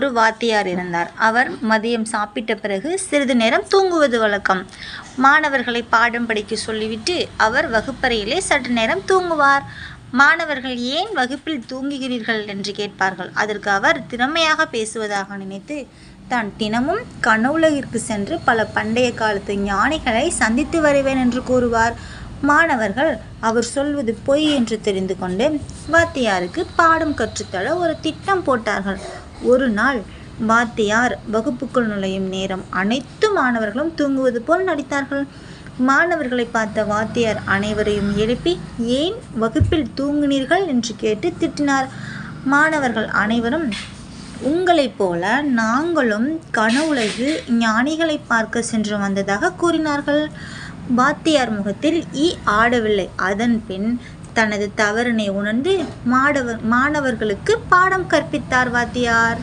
ஒரு வாத்தியார் இருந்தார். அவர் மதியம் சாப்பிட்ட பிறகு சிறிது நேரம் தூங்குவது வழக்கம். மாணவர்களை பாடம் படிக்க சொல்லிவிட்டு அவர் வகுப்பறையிலே சற்று நேரம் தூங்குவார். மாணவர்கள் ஏன் வகுப்பில் தூங்குகிறீர்கள் என்று கேட்பார்கள். அதற்கு அவர் திறமையாக பேசுவதாக நினைத்து தான் தினமும் கனவுலகிற்கு சென்று பல பண்டைய காலத்து ஞானிகளை சந்தித்து வருவேன் என்று கூறுவார். மாணவர்கள் அவர் சொல்வது பொய் என்று தெரிந்து கொண்டு வாத்தியாருக்கு பாடம் கற்றுத்தர ஒரு திட்டம் போட்டார்கள். ஒரு நாள் வாத்தியார் வகுப்புக்குள் நுழையும் நேரம் அனைத்து மாணவர்களும் தூங்குவது போல் நடித்தார்கள். மாணவர்களை பார்த்த வாத்தியார் அனைவரையும் எழுப்பி ஏன் வகுப்பில் தூங்கினீர்கள் என்று கேட்டு திட்டினார். மாணவர்கள் அனைவரும் உங்களைப் போல நாங்களும் கனவுலகு ஞானிகளை பார்க்க சென்று வந்ததாக கூறினார்கள். வாத்தியார் முகத்தில் ஈ ஆடவில்லை. அதன் பின் தனது தவறினை உணர்ந்து மாணவர்களுக்கு பாடம் கற்பித்தார் வாத்தியார்.